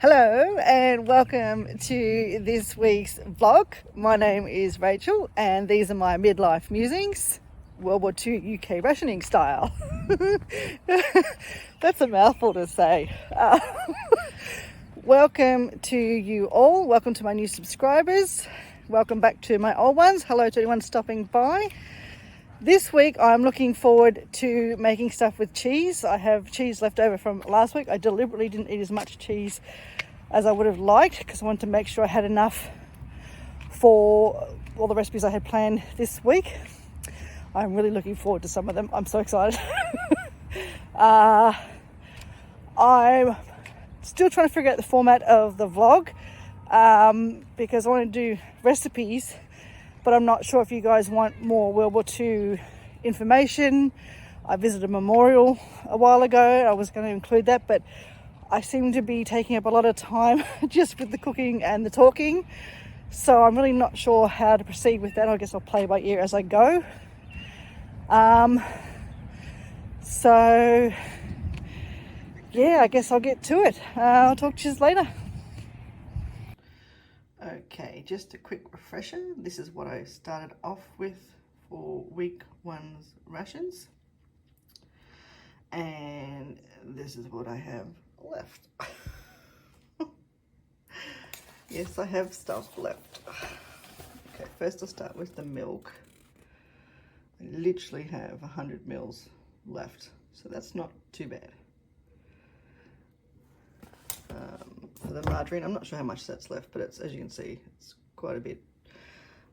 Hello and welcome to this week's vlog. My name is Rachel and these are my midlife musings, World War II UK rationing style. That's a mouthful to say. Welcome to you all. Welcome to my new subscribers. Welcome back to my old ones. Hello to anyone stopping by. This week I'm looking forward to making stuff with cheese. I have cheese left over from last week. I deliberately didn't eat as much cheese as I would have liked because I wanted to make sure I had enough for all the recipes I had planned this week. I'm really looking forward to some of them. I'm so excited. I'm still trying to figure out the format of the vlog because I want to do recipes, but I'm not sure if you guys want more World War II information. I visited a memorial a while ago. I was going to include that, but I seem to be taking up a lot of time just with the cooking and the talking. So I'm really not sure how to proceed with that. I guess I'll play by ear as I go. So yeah, I guess I'll get to it. I'll talk to you later. Okay, just a quick refresher. This is what I started off with for week one's rations. And this is what I have left. Yes, I have stuff left. Okay, first I'll start with the milk. I literally have 100 mils left, so that's not too bad. For the margarine, I'm not sure how much that's left, but it's, as you can see, it's quite a bit.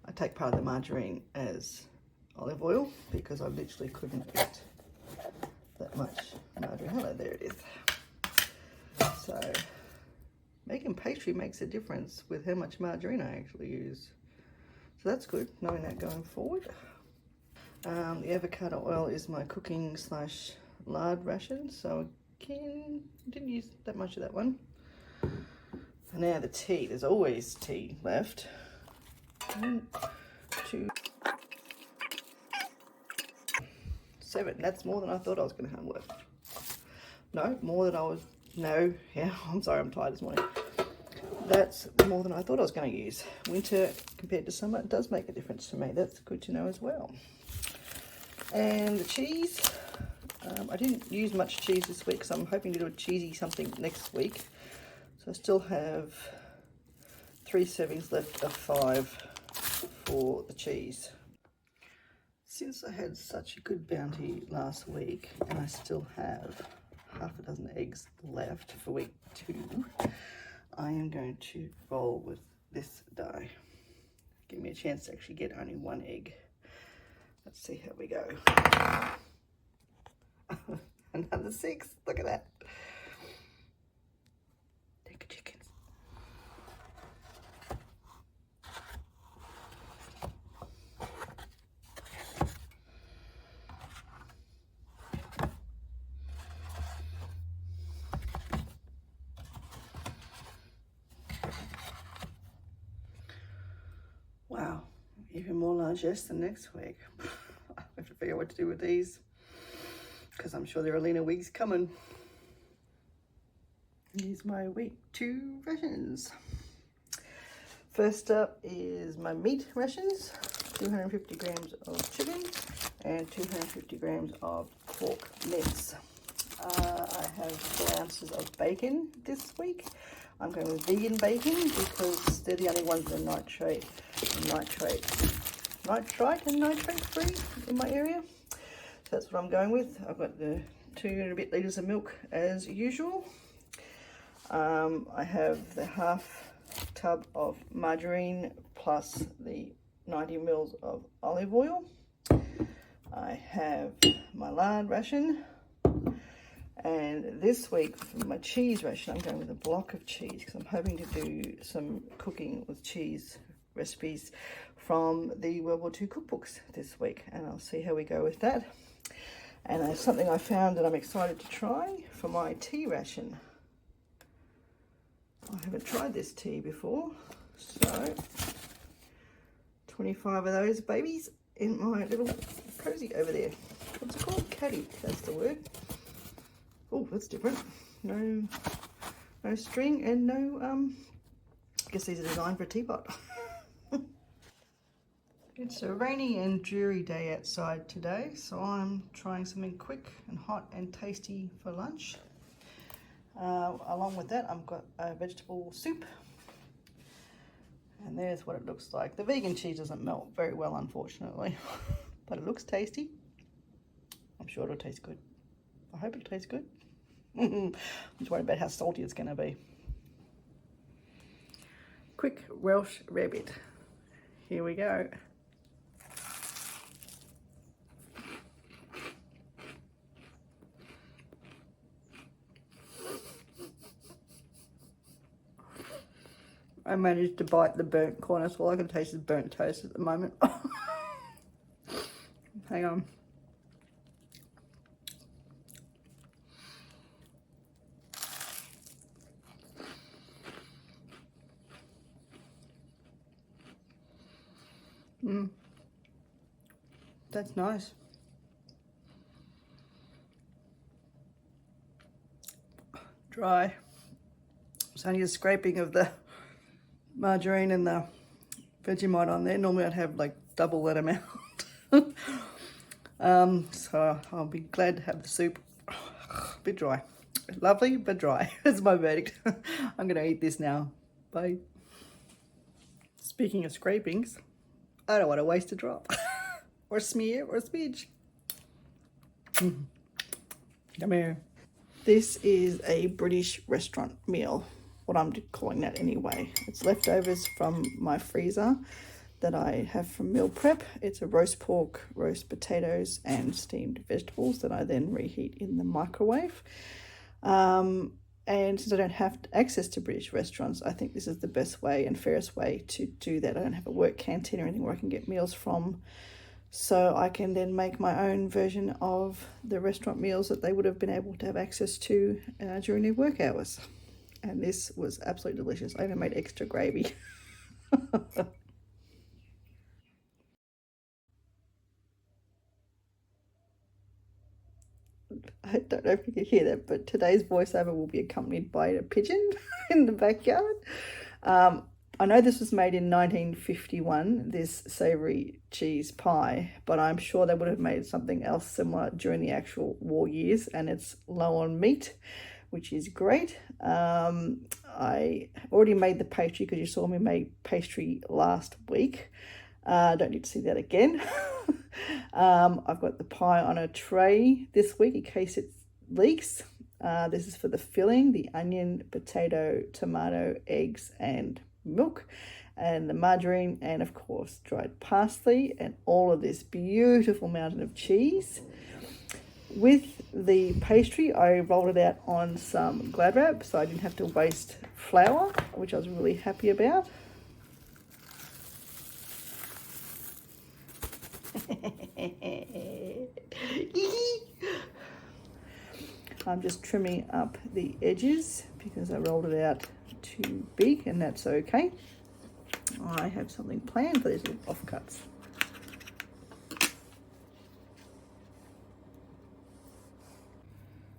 I take part of the margarine as olive oil because I literally couldn't get that much margarine. Hello, there it is. So making pastry makes a difference with how much margarine I actually use. So that's good, knowing that going forward. The avocado oil is my cooking slash lard ration, so again, didn't use that much of that one. And now the tea, there's always tea left. 1, 2, 7, that's more than I thought I was going to have left. No, more than I was, no, yeah, I'm sorry, I'm tired this morning. That's more than I thought I was going to use. Winter compared to summer, it does make a difference to me. That's good to know as well. And the cheese, I didn't use much cheese this week, so I'm hoping to do a cheesy something next week. So I still have 3 servings left of 5 for the cheese. Since I had such a good bounty last week and I still have half a dozen eggs left for week 2, I am going to roll with this die. Give me a chance to actually get only 1 egg. Let's see how we go. Another 6, look at that. Take a chickens. Wow, even more largesse than next week. I have to figure out what to do with these because I'm sure there are leaner weeks coming. Here's my week 2 rations. First up is my meat rations, 250 grams of chicken and 250 grams of pork mince. I have 4 ounces of bacon this week. I'm going with vegan bacon because they're the only ones that are nitrite and nitrate free in my area. So that's what I'm going with. I've got the 2 and a bit litres of milk as usual. I have the half tub of margarine plus the 90 mils of olive oil. I have my lard ration. And this week for my cheese ration, I'm going with a block of cheese because I'm hoping to do some cooking with cheese recipes from the World War II cookbooks this week. And I'll see how we go with that. And there's something I found that I'm excited to try for my tea ration. I haven't tried this tea before. So 25 of those babies in my little cozy over there. What's it called? Caddy, that's the word. Oh, that's different. No No string and no, I guess these are designed for a teapot. It's a rainy and dreary day outside today, so I'm trying something quick and hot and tasty for lunch. Along with that, I've got a vegetable soup. And there's what it looks like. The vegan cheese doesn't melt very well, unfortunately, but it looks tasty. I'm sure it'll taste good. I hope it'll taste good. I'm just worried about how salty it's going to be. Quick Welsh rabbit. Here we go. I managed to bite the burnt corner, so all I can taste is burnt toast at the moment. Hang on. That's nice. Dry. It's only a scraping of the margarine and the Vegemite on there. Normally I'd have like double that amount. So I'll be glad to have the soup. A bit dry. Lovely, but dry. That's my verdict. I'm going to eat this now. Bye. Speaking of scrapings, I don't want to waste a drop. Or a smear or a smidge. Come here. This is a British restaurant meal. What I'm calling that anyway. It's leftovers from my freezer that I have from meal prep. It's a roast pork, roast potatoes and steamed vegetables that I then reheat in the microwave. And since I don't have access to British restaurants, I think this is the best way and fairest way to do that. I don't have a work canteen or anything where I can get meals from. So I can then make my own version of the restaurant meals that they would have been able to have access to during their work hours. And this was absolutely delicious. I even made extra gravy. I don't know if you can hear that, but today's voiceover will be accompanied by a pigeon in the backyard. I know this was made in 1951, this savoury cheese pie, but I'm sure they would have made something else similar during the actual war years, and it's low on meat, which is great. I already made the pastry because you saw me make pastry last week. Don't need to see that again. I've got the pie on a tray this week in case it leaks. This is for the filling, the onion, potato, tomato, eggs, and milk, and the margarine, and of course dried parsley, and all of this beautiful mountain of cheese. With the pastry, I rolled it out on some Glad wrap, so I didn't have to waste flour, which I was really happy about. I'm just trimming up the edges because I rolled it out too big, and that's okay. I have something planned for these little offcuts.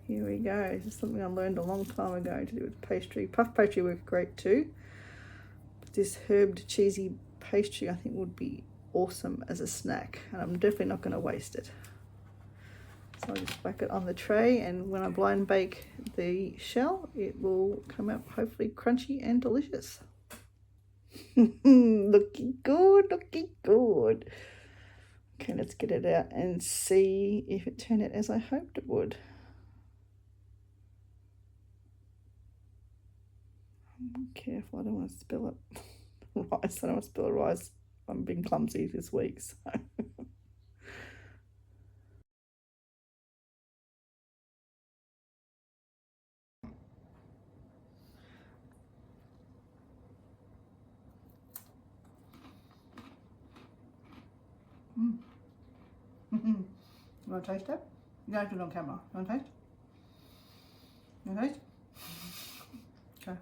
Here we go. This is something I learned a long time ago to do with pastry. Puff pastry works great too. But this herbed cheesy pastry I think would be awesome as a snack, and I'm definitely not going to waste it. So I'll just whack it on the tray, and when I blind bake the shell, it will come out hopefully crunchy and delicious. Looking good, looking good. Okay, let's get it out and see if it turned out as I hoped it would. Careful, I don't want to spill it. Rice, I don't want to spill the rice. I'm being clumsy this week, so. You want to taste it? You don't have to do it on camera. You want to taste? You want to taste? Okay.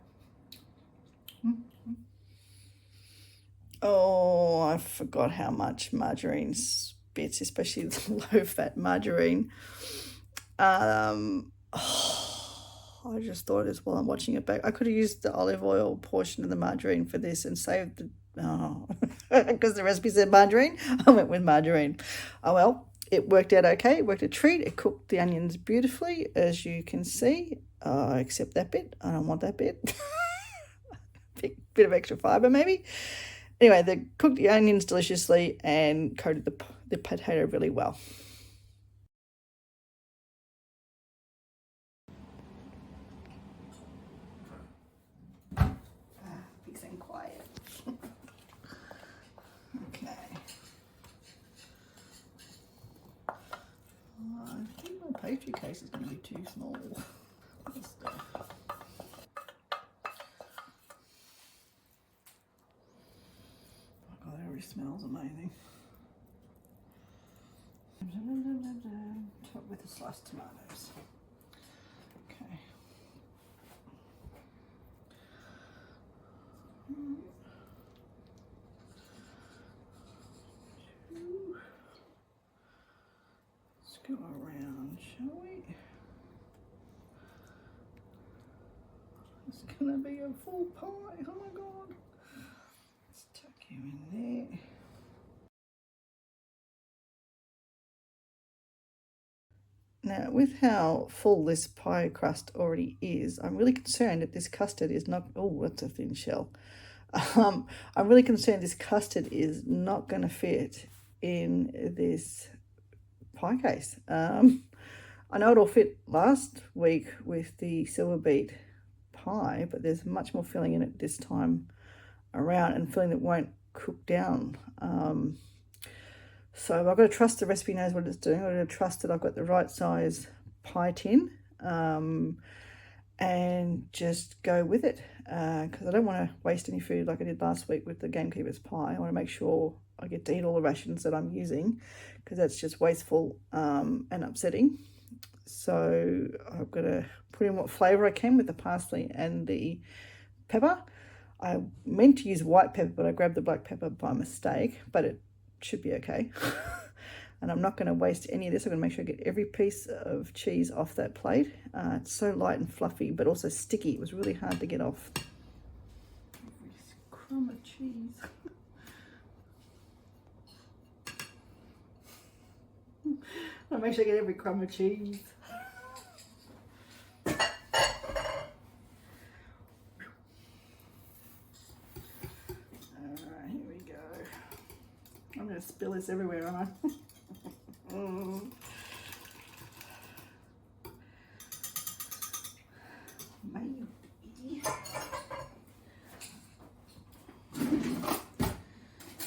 Oh, I forgot how much margarine bits, especially the low-fat margarine. I I just thought of this while I'm watching it back. I could have used the olive oil portion of the margarine for this and saved the, because the recipe said margarine, I went with margarine. Oh well, it worked out okay. It worked a treat. It cooked the onions beautifully, as you can see, except that bit. I don't want that bit. Bit of extra fibre maybe. Anyway, they cooked the onions deliciously and coated the potato really well. Peace and quiet. Okay. I think my pastry case is going to be too small. Oh, that already smells amazing. Top with the sliced tomatoes. Okay. Let's go around, shall we? It's gonna be a full pie. Oh my god. Let's tuck you in there. Now, with how full this pie crust already is, I'm really concerned that this custard is not... Oh, that's a thin shell. I'm really concerned this custard is not going to fit in this pie case. I know it'll fit last week with the silver beet pie, but there's much more filling in it this time around, and filling that won't cook down. So I've got to trust the recipe knows what it's doing. I've got to trust that I've got the right size pie tin, and just go with it, because I don't want to waste any food like I did last week with the Gamekeeper's pie. I want to make sure I get to eat all the rations that I'm using, because that's just wasteful and upsetting. So I've got to put in what flavour I can with the parsley and the pepper. I meant to use white pepper, but I grabbed the black pepper by mistake, but it should be okay. And I'm not going to waste any of this. I'm going to make sure I get every piece of cheese off that plate. It's so light and fluffy, but also sticky. It was really hard to get off. Every crumb of cheese. I'll make sure I get every crumb of cheese. Alright, here we go. I'm going to spill this everywhere, aren't I? Maybe.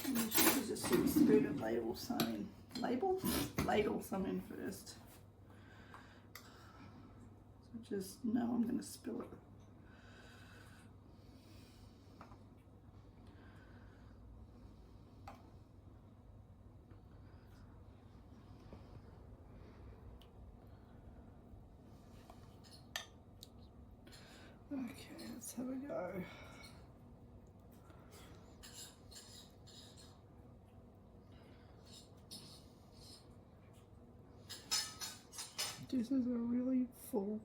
I'm sure there's a silver spoon and ladle some in. Ladle some in first. So just know I'm going to spill it. Okay, let's have a go. This is a really full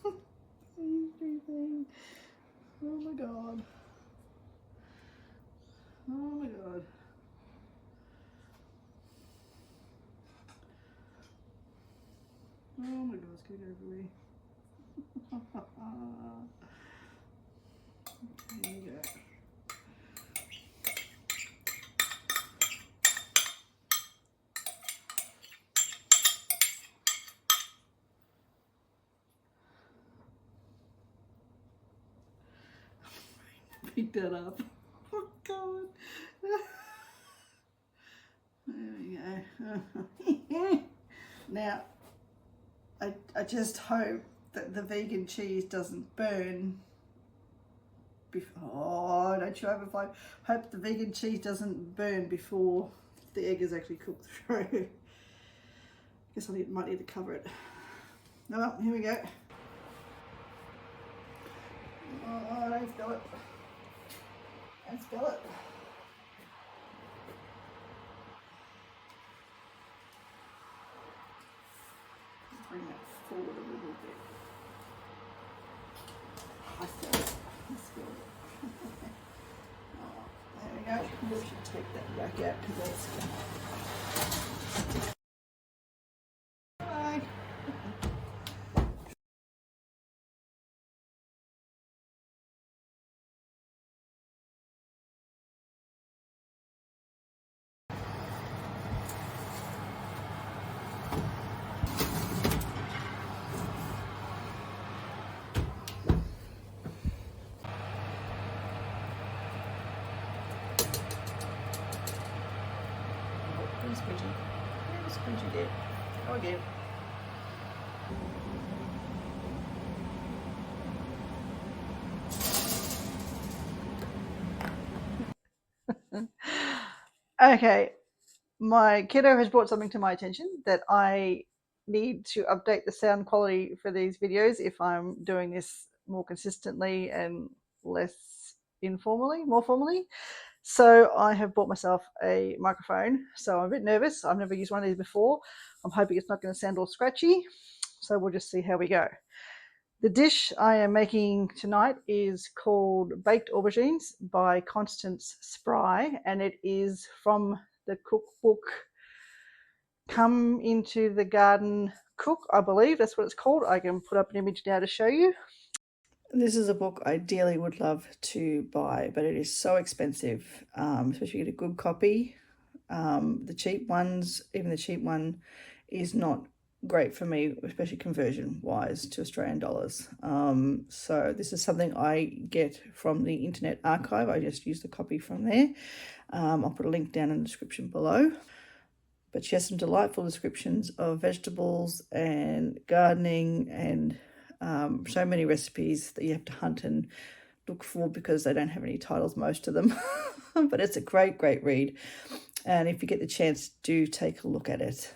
thing. Oh my god. Oh my god. Oh my god, it's getting everywhere. There you go. Pick that up. Oh god. There we go. Now, I just hope that the vegan cheese doesn't burn. Oh, don't you hope the vegan cheese doesn't burn before the egg is actually cooked through. Guess I might need to cover it. Oh, well, here we go. Oh, don't spill it. Don't spill it. Bring that forward a little bit. Maybe I should take that back out because that's... Bye. Where's Bridgie? Where's Bridgie there? Oh, again. Okay, my kiddo has brought something to my attention that I need to update the sound quality for these videos if I'm doing this more consistently and less informally, more formally. So I have bought myself a microphone. So I'm a bit nervous. I've never used one of these before. I'm hoping it's not going to sound all scratchy. So we'll just see how we go. The dish I am making tonight is called Baked Aubergines by Constance Spry, and it is from the cookbook Come Into the Garden Cook, I believe that's what it's called. I can put up an image now to show you. This is a book I dearly would love to buy, but it is so expensive, especially if you get a good copy. The cheap ones, even the cheap one, is not great for me, especially conversion wise to Australian dollars. So this is something I get from the Internet Archive. I just use the copy from there. I'll put a link down in the description below. But she has some delightful descriptions of vegetables and gardening and so many recipes that you have to hunt and look for because they don't have any titles, most of them. But it's a great, great read. And if you get the chance, do take a look at it.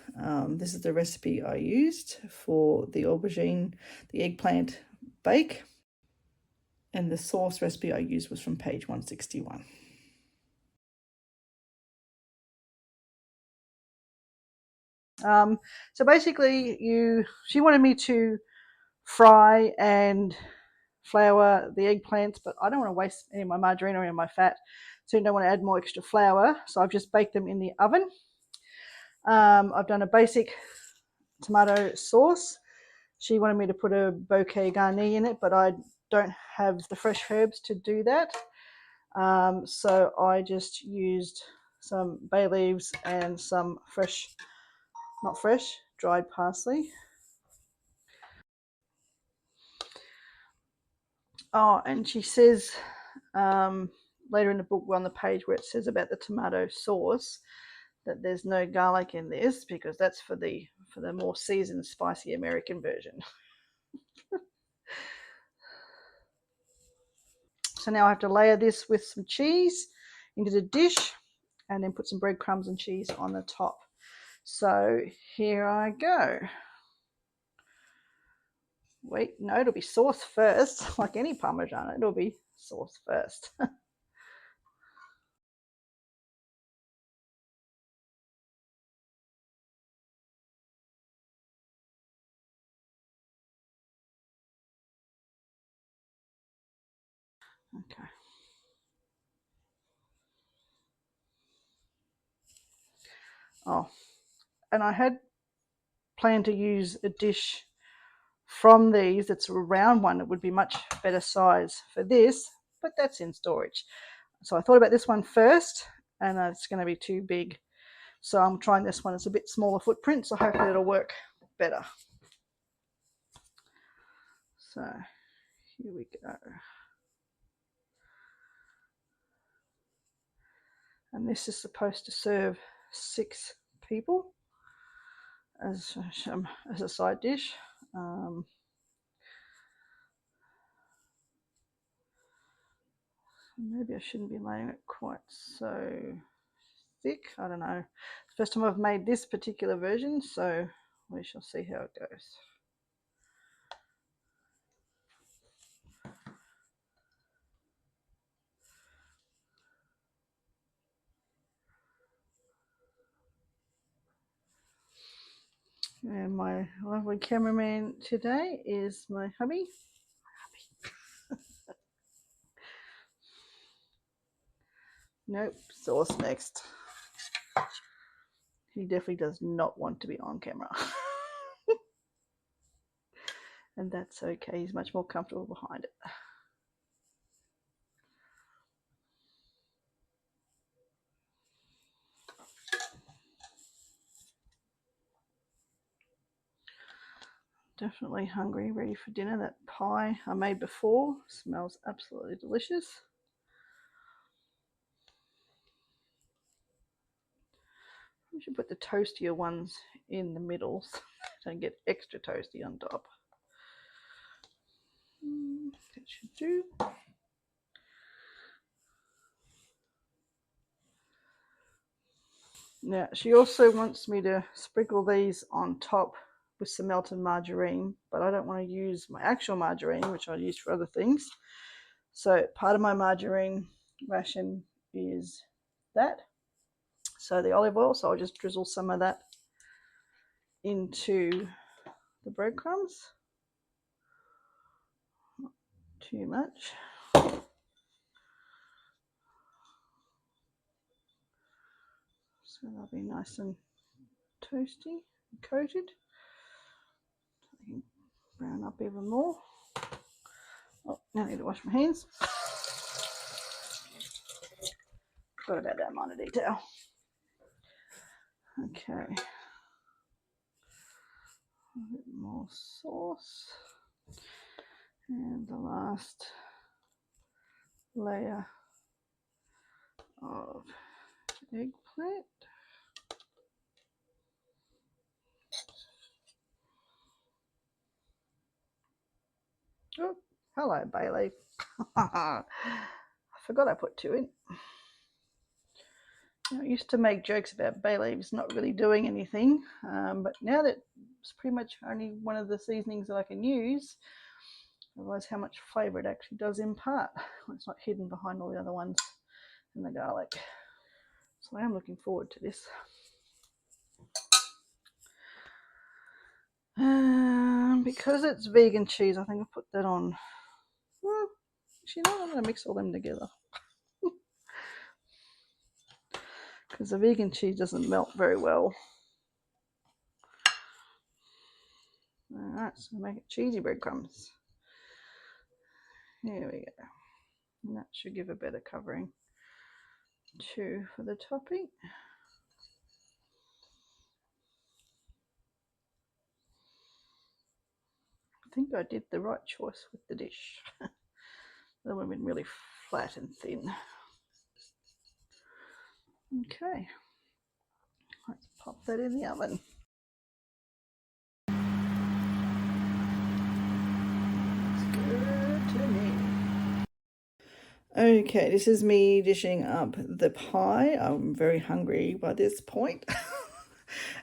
This is the recipe I used for the aubergine, the eggplant bake. And the sauce recipe I used was from page 161. So basically, she wanted me to fry and flour the eggplants, but I don't want to waste any of my margarine or any of my fat, so I don't want to add more extra flour. So I've just baked them in the oven. I've done a basic tomato sauce. She wanted me to put a bouquet garni in it, but I don't have the fresh herbs to do that. So I just used some bay leaves and some fresh, not fresh, dried parsley. Oh, and she says later in the book, we're on the page where it says about the tomato sauce, that there's no garlic in this because that's for the more seasoned, spicy American version. So now I have to layer this with some cheese into the dish and then put some breadcrumbs and cheese on the top. So here I go. Wait, no, it'll be sauce first. Like any Parmesan, it'll be sauce first. Okay. Oh, and I had planned to use a dish from these that's a round one. It would be much better size for this, but that's in storage. So I thought about this one first, and it's going to be too big. So I'm trying this one. It's a bit smaller footprint, so hopefully it'll work better. So here we go. And this is supposed to serve 6 people as a side dish. Maybe I shouldn't be laying it quite so thick. I don't know. First time I've made this particular version, so we shall see how it goes. And my lovely cameraman today is my hubby. Nope, sauce next. He definitely does not want to be on camera. And that's okay, he's much more comfortable behind it. Definitely hungry, ready for dinner. That pie I made before smells absolutely delicious. We should put the toastier ones in the middle so don't get extra toasty on top. That should do. Now, she also wants me to sprinkle these on top with some melted margarine, but I don't want to use my actual margarine, which I use for other things. So part of my margarine ration is that. So the olive oil, so I'll just drizzle some of that into the breadcrumbs. Not too much. So they'll be nice and toasty and coated. So I can brown up even more. Oh, now I need to wash my hands. Forgot about that minor detail. Okay. A bit more sauce. And the last layer of eggplant. Oh, hello, bay leaf. I forgot I put 2 in. I used to make jokes about bay leaves not really doing anything, but now that it's pretty much only one of the seasonings that I can use, I realise how much flavour it actually does impart when it's not hidden behind all the other ones and the garlic. So I am looking forward to this. Because it's vegan cheese, I think I'll put that on. Well, actually, no, I'm going to mix all them together. Because the vegan cheese doesn't melt very well. Alright, so make it cheesy breadcrumbs. Here we go. And that should give a better covering too for the topping. I think I did the right choice with the dish. That would have been really flat and thin. Okay, let's pop that in the oven. It's good to me. Okay, this is me dishing up the pie. I'm very hungry by this point.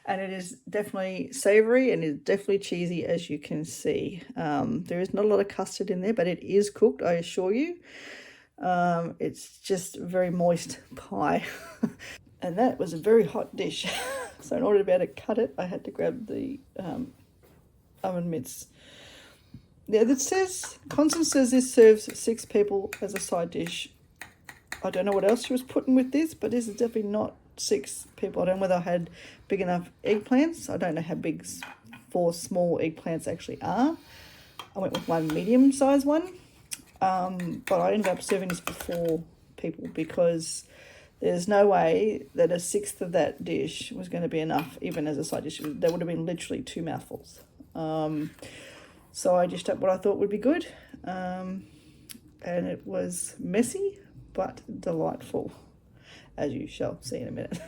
And it is definitely savoury and is definitely cheesy, as you can see. There is not a lot of custard in there, but it is cooked, I assure you. It's just very moist pie. And that was a very hot dish. So in order to be able to cut it, I had to grab the oven mitts. Yeah, it says, Constance says this serves 6 people as a side dish. I don't know what else she was putting with this, but this is definitely not 6 people. I don't know whether I had big enough eggplants. I don't know how big 4 small eggplants actually are. I went with one medium-sized one. But I ended up serving this for 4 people because there's no way that a 1/6 of that dish was going to be enough, even as a side dish. That would have been literally 2 mouthfuls. So I dished up what I thought would be good. And it was messy, but delightful, as you shall see in a minute.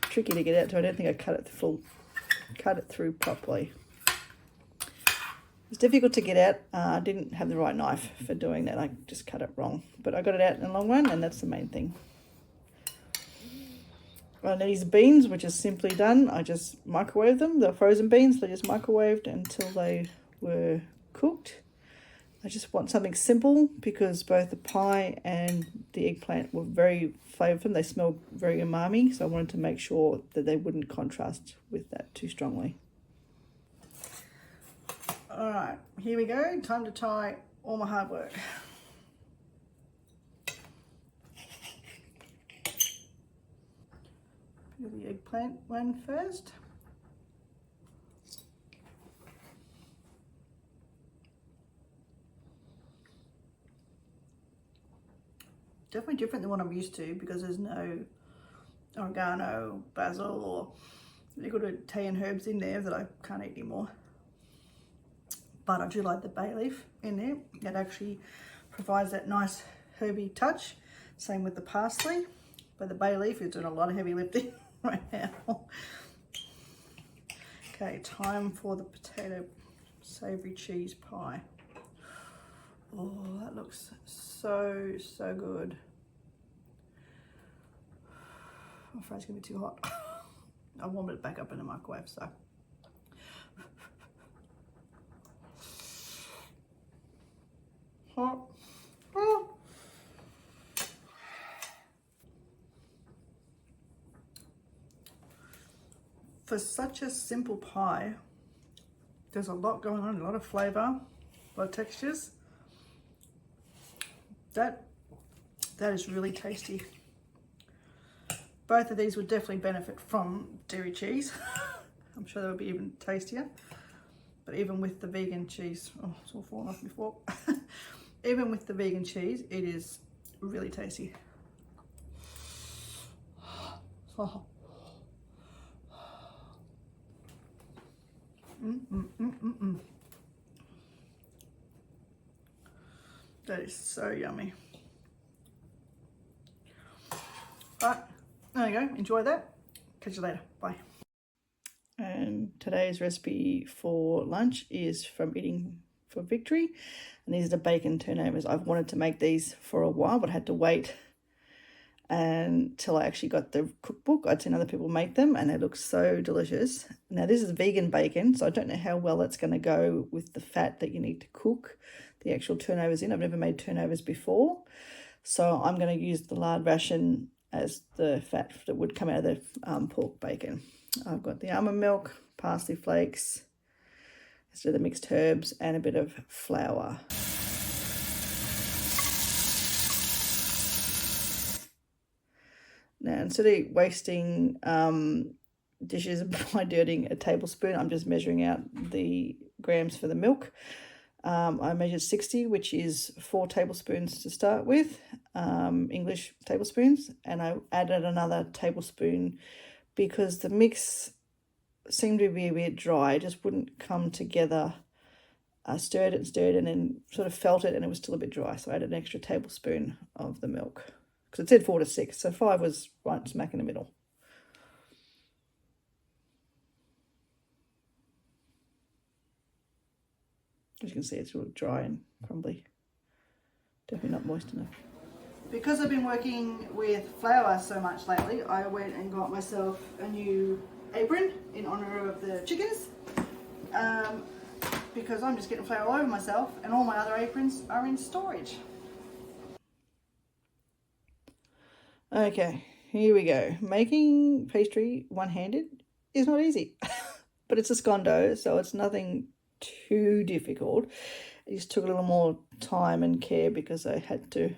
Tricky to get out to. I don't think I cut it through properly. It's difficult to get out. I didn't have the right knife for doing that. I just cut it wrong. But I got it out in the long run, and that's the main thing. And these beans, which is simply done, I just microwaved them. The frozen beans, they just microwaved until they were cooked. I just want something simple because both the pie and the eggplant were very flavorful. They smelled very umami, so I wanted to make sure that they wouldn't contrast with that too strongly. All right, here we go. Time to tie all my hard work. Do the eggplant one first. Definitely different than what I'm used to because there's no oregano, basil, or little Italian herbs in there that I can't eat anymore. But I do like the bay leaf in there. It actually provides that nice herby touch. Same with the parsley, but the bay leaf is doing a lot of heavy lifting right now. Okay, time for the potato savory cheese pie. Oh, that looks so good. I'm afraid it's gonna be too hot. I warmed it back up in the microwave, so. Hot. Oh. For such a simple pie, there's a lot going on, a lot of flavour, a lot of textures. That is really tasty. Both of these would definitely benefit from dairy cheese. I'm sure they would be even tastier. But even with the vegan cheese, oh, it's all falling off my fork. Even with the vegan cheese, it is really tasty. Oh. That is so yummy. Right, there you go. Enjoy that. Catch you later. Bye. And today's recipe for lunch is from Eating for Victory. And these are the bacon turnovers. I've wanted to make these for a while, but I had to wait until I actually got the cookbook. I'd seen other people make them and they look so delicious. Now this is vegan bacon, so I don't know how well that's going to go with the fat that you need to cook the actual turnovers in. I've never made turnovers before, so I'm going to use the lard ration as the fat that would come out of the pork bacon. I've got the almond milk, parsley flakes, instead of the mixed herbs, and a bit of flour. Now, instead of wasting dishes by dirtying a tablespoon, I'm just measuring out the grams for the milk. I measured 60, which is 4 tablespoons to start with, English tablespoons, and I added another tablespoon because the mix seemed to be a bit dry. It just wouldn't come together. I stirred it and then sort of felt it and it was still a bit dry, so I added an extra tablespoon of the milk. Because it said 4 to 6, so 5 was right smack in the middle. As you can see, it's really dry and crumbly. Definitely not moist enough. Because I've been working with flour so much lately, I went and got myself a new apron in honour of the chickens. Because I'm just getting flour all over myself and all my other aprons are in storage. Okay, here we go. Making pastry one-handed is not easy, but it's a scondo, so it's nothing too difficult. It just took a little more time and care because I had to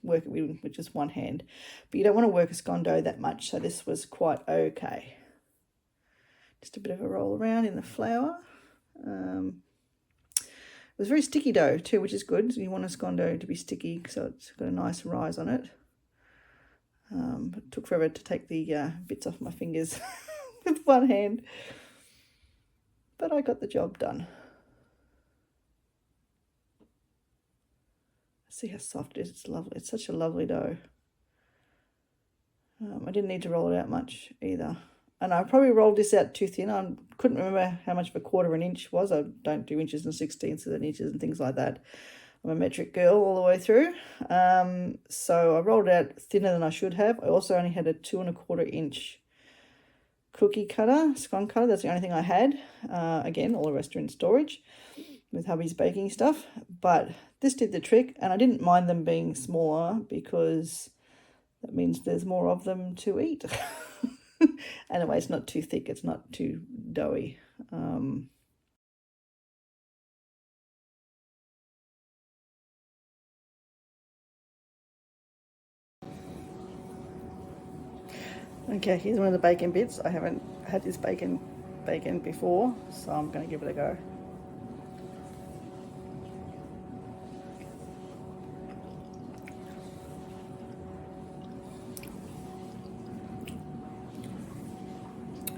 work it with just one hand. But you don't want to work a scondo that much, so this was quite okay. Just a bit of a roll around in the flour. It was very sticky dough too, which is good. So you want a scondo to be sticky, so it's got a nice rise on it. It took forever to take the bits off my fingers with one hand, but I got the job done. See how soft it is. It's lovely. It's such a lovely dough. I didn't need to roll it out much either, and I probably rolled this out too thin. I couldn't remember how much of a quarter of an inch was. I don't do inches and 16ths of inches and things like that. I'm a metric girl all the way through. So I rolled it out thinner than I should have. I also only had a 2 1/4 inch cookie cutter, scone cutter. That's the only thing I had. Again, all the rest are in storage with hubby's baking stuff. But this did the trick, and I didn't mind them being smaller because that means there's more of them to eat. Anyway, it's not too thick. It's not too doughy. Okay, here's one of the bacon bits. I haven't had this bacon before, so I'm going to give it a go.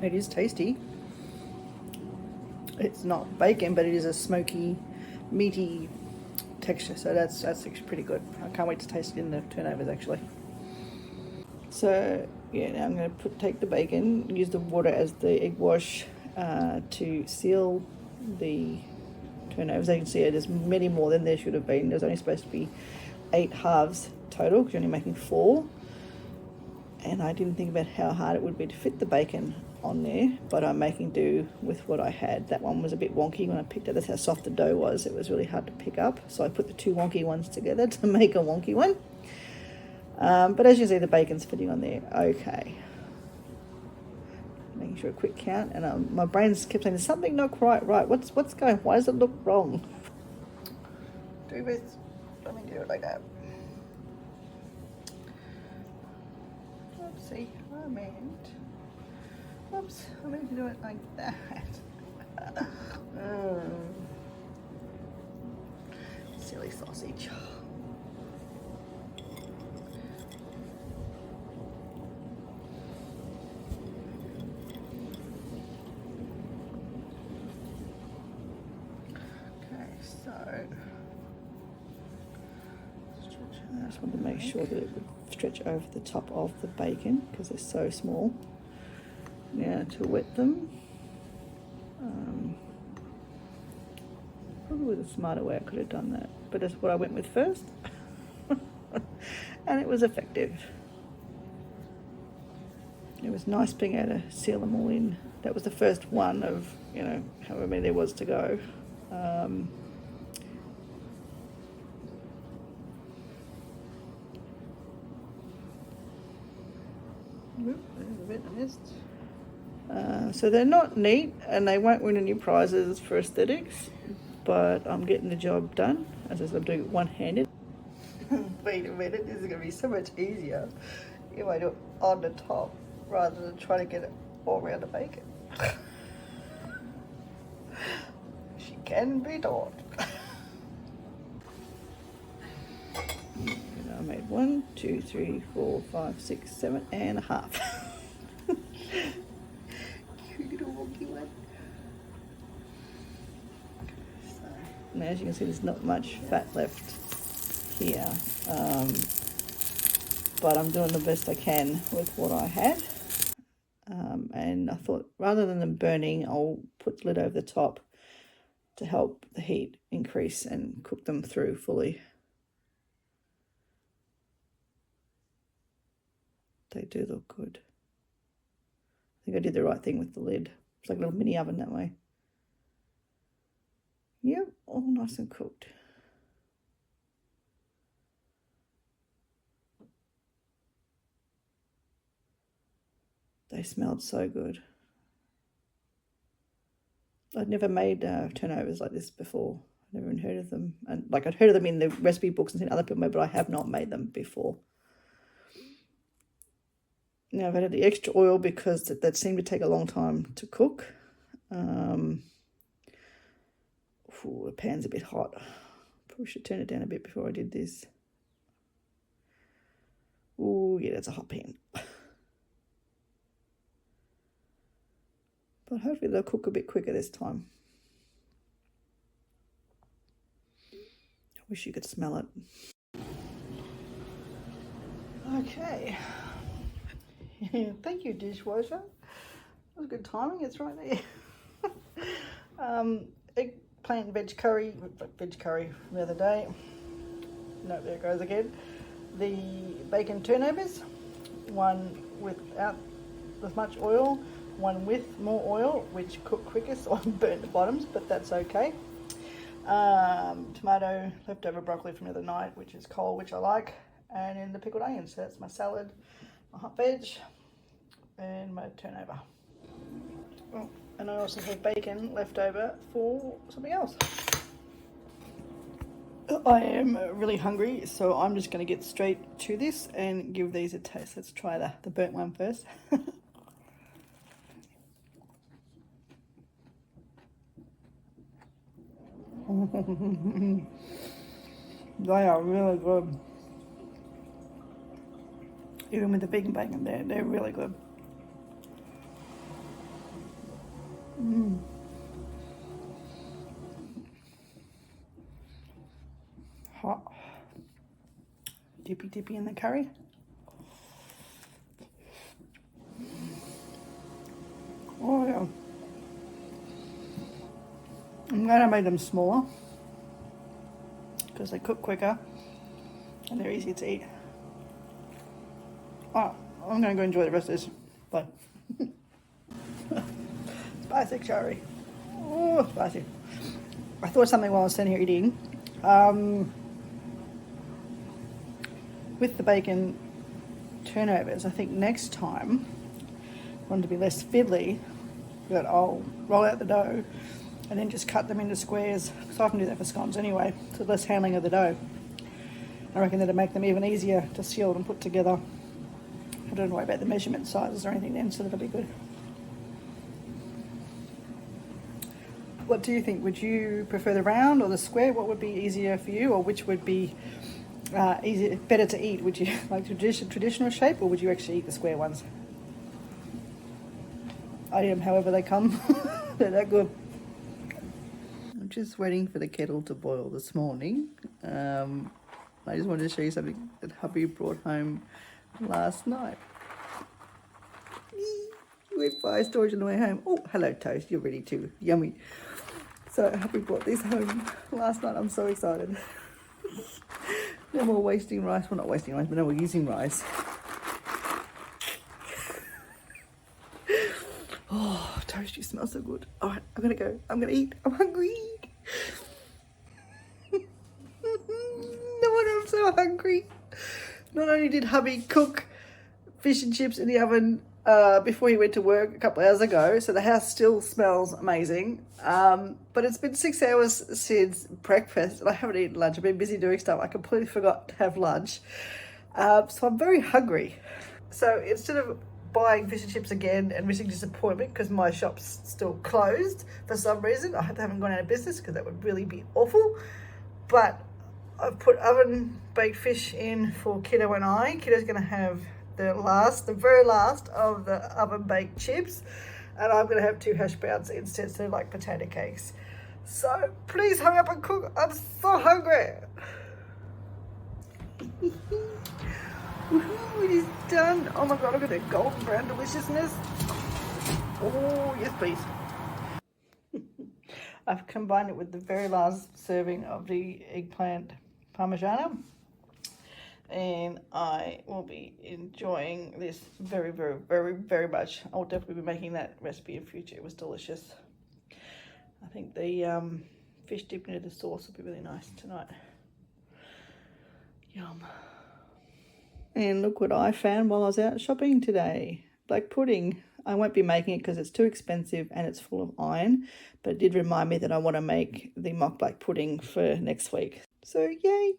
It is tasty. It's not bacon, but it is a smoky, meaty texture, so that's actually pretty good. I can't wait to taste it in the turnovers actually. So yeah, now I'm going to take the bacon, use the water as the egg wash to seal the turnovers. As you can see, there's many more than there should have been. There's only supposed to be 8 halves total because you're only making 4. And I didn't think about how hard it would be to fit the bacon on there, but I'm making do with what I had. That one was a bit wonky when I picked it. That's how soft the dough was. It was really hard to pick up. So I put the 2 wonky ones together to make a wonky one. But as you see, the bacon's fitting on there. Okay. Making sure a quick count. And my brain's kept saying, there's something not quite right. What's going, why does it look wrong? Do this. Let me do it like that. Oopsie, I meant to do it like that. Silly sausage. Okay, so I just wanted to make sure that it would stretch over the top of the bacon because they're so small. Now to wet them, probably the smarter way I could have done that, but that's what I went with first. And it was effective. It was nice being able to seal them all in. That was the first one of, you know, however many there was to go. There's a bit I missed. So they're not neat and they won't win any prizes for aesthetics, but I'm getting the job done. As I said, I'm doing it one-handed. Wait a minute, this is going to be so much easier if I do it on the top rather than trying to get it all around the bacon. She can be taught. I made 1, 2, 3, 4, 5, 6, 7 and a half. Cute little wonky one. So, now as you can see, there's not much fat left here, but I'm doing the best I can with what I had. And I thought rather than them burning, I'll put the lid over the top to help the heat increase and cook them through fully. They do look good. I think I did the right thing with the lid. It's like a little mini oven that way. Yep, all nice and cooked. They smelled so good. I'd never made turnovers like this before. I'd never even heard of them. And like I'd heard of them in the recipe books and seen other people make, but I have not made them before. Now I've added the extra oil because that seemed to take a long time to cook. The pan's a bit hot. Probably should turn it down a bit before I did this. Oh yeah, that's a hot pan. But hopefully they'll cook a bit quicker this time. I wish you could smell it. Okay. Thank you, dishwasher. That was good timing, it's right there. Eggplant veg curry from the other day. No, there it goes again. The bacon turnovers, one without as much oil, one with more oil, which cooked quicker, so I burnt the bottoms, but that's okay. Tomato, leftover broccoli from the other night, which is cold, which I like, and then the pickled onions. So that's my salad, my hot veg, and my turnover. Oh, and I also have bacon left over for something else. I am really hungry, so I'm just going to get straight to this and give these a taste. Let's try the burnt one first. They are really good. Even with the vegan bacon, they're really good. Hot. Dippy in the curry. Oh yeah. I'm glad I made them smaller because they cook quicker and they're easier to eat. Oh, I'm going to go enjoy the rest of this. Bye. Spicy curry. Oh, spicy. I thought something while I was standing here eating. With the bacon turnovers, I think next time I want to be less fiddly, that I'll roll out the dough and then just cut them into squares, so I can do that for scones anyway, so less handling of the dough. I reckon that'll make them even easier to seal and put together. I don't worry about the measurement sizes or anything then, so that'll be good. What do you think? Would you prefer the round or the square? What would be easier for you, or which would be better to eat? Would you like traditional shape, or would you actually eat the square ones? I am, however they come. They're that good. I'm just waiting for the kettle to boil this morning. I just wanted to show you something that hubby brought home last night. He went by storage on the way home. Oh, hello toast, you're ready too. Yummy. So hubby brought this home last night. I'm so excited. No more wasting rice. Well, not wasting rice, but no more using rice. Oh, toast, you smell so good. All right, I'm gonna go. I'm gonna eat. I'm hungry. No wonder I'm so hungry. Not only did hubby cook fish and chips in the oven before he went to work a couple of hours ago, so the house still smells amazing. But it's been 6 hours since breakfast and I haven't eaten lunch. I've been busy doing stuff. I completely forgot to have lunch. So I'm very hungry. So instead of buying fish and chips again and risking disappointment because my shop's still closed for some reason, I hope they haven't gone out of business because that would really be awful. But I've put oven baked fish in for Kiddo and I. Kiddo's going to have the very last of the oven baked chips, and I'm going to have 2 hash browns instead, so like potato cakes. So please hurry up and cook. I'm so hungry. Woohoo, it is done. Oh my god, look at that golden brown deliciousness. Oh yes please. I've combined it with the very last serving of the eggplant parmigiana, and I will be enjoying this very, very, very, very much. I'll definitely be making that recipe in future. It was delicious. I think the fish dipped into the sauce will be really nice tonight. Yum. And look what I found while I was out shopping today. Black pudding. I won't be making it because it's too expensive and it's full of iron, but it did remind me that I want to make the mock black pudding for next week. So yay!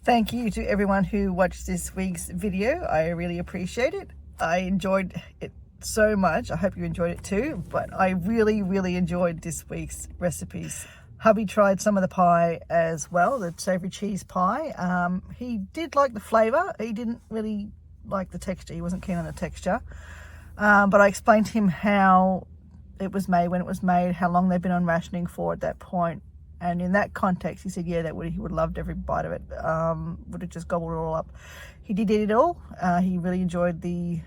Thank you to everyone who watched this week's video. I really appreciate it. I enjoyed it so much. I hope you enjoyed it too, but I really, really enjoyed this week's recipes. Hubby tried some of the pie as well, the savoury cheese pie. He did like the flavour. He didn't really like the texture. He wasn't keen on the texture. But I explained to him how it was made, when it was made, how long they've been on rationing for at that point. And in that context, he said, yeah, he would have loved every bite of it. Would have just gobbled it all up. He did eat it all. He really enjoyed the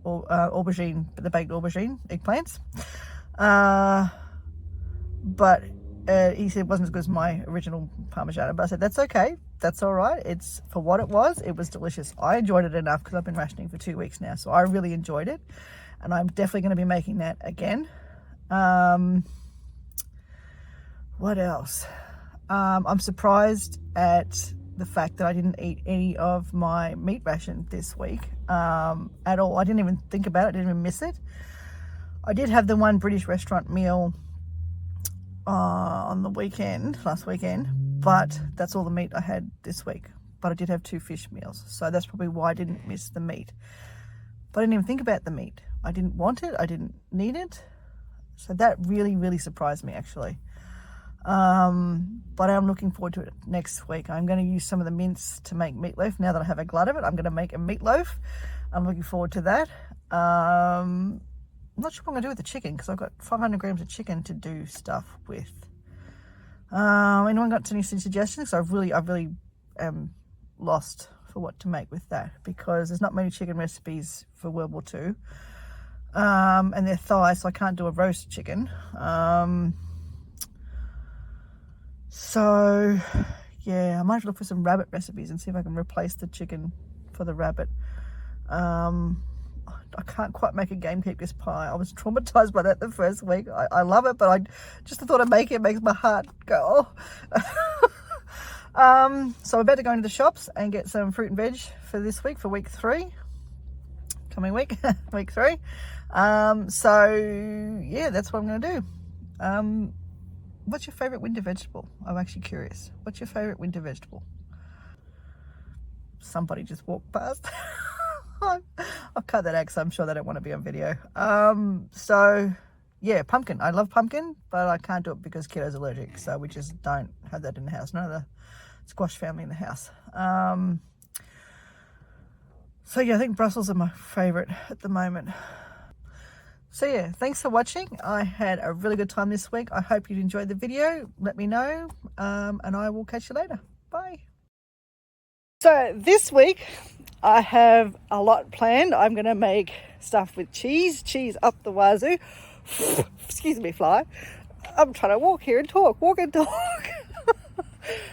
aubergine, the baked aubergine eggplants. But he said it wasn't as good as my original parmigiana. But I said, that's okay. That's all right. It's for what it was delicious. I enjoyed it enough because I've been rationing for 2 weeks now. So I really enjoyed it. And I'm definitely going to be making that again. What else? I'm surprised at the fact that I didn't eat any of my meat ration this week at all. I didn't even think about it. I didn't even miss it. I did have the one British restaurant meal on the weekend, last weekend, but that's all the meat I had this week. But I did have 2 fish meals, so that's probably why I didn't miss the meat. But I didn't even think about the meat. I didn't want it, I didn't need it. So that really, really surprised me, actually. But I'm looking forward to it next week. I'm going to use some of the mince to make meatloaf. Now that I have a glut of it, I'm going to make a meatloaf. I'm looking forward to that. I'm not sure what I'm going to do with the chicken, because I've got 500 grams of chicken to do stuff with. Anyone got any suggestions? So I've really am lost for what to make with that, because there's not many chicken recipes for World War II. And they're thighs, so I can't do a roast chicken. So yeah, I might look for some rabbit recipes and see if I can replace the chicken for the rabbit. I can't quite make a game keeper's pie. I was traumatized by that the first week. I love it, but I just the thought of making it makes my heart go, oh. So I'm about to go into the shops and get some fruit and veg for this week, for week 3. Coming week, week 3. So yeah, that's what I'm going to do. What's your favorite winter vegetable? I'm actually curious. What's your favorite winter vegetable? Somebody just walked past. I'll cut that out because I'm sure they don't want to be on video. So yeah, pumpkin. I love pumpkin, but I can't do it because kiddo's allergic, so we just don't have that in the house. None of the squash family in the house. So yeah, I think Brussels are my favorite at the moment. So yeah, thanks for watching. I had a really good time this week. I hope you enjoyed the video. Let me know, and I will catch you later. Bye. So this week I have a lot planned. I'm going to make stuff with cheese up the wazoo. Excuse me, fly. I'm trying to walk here and talk, walk and talk.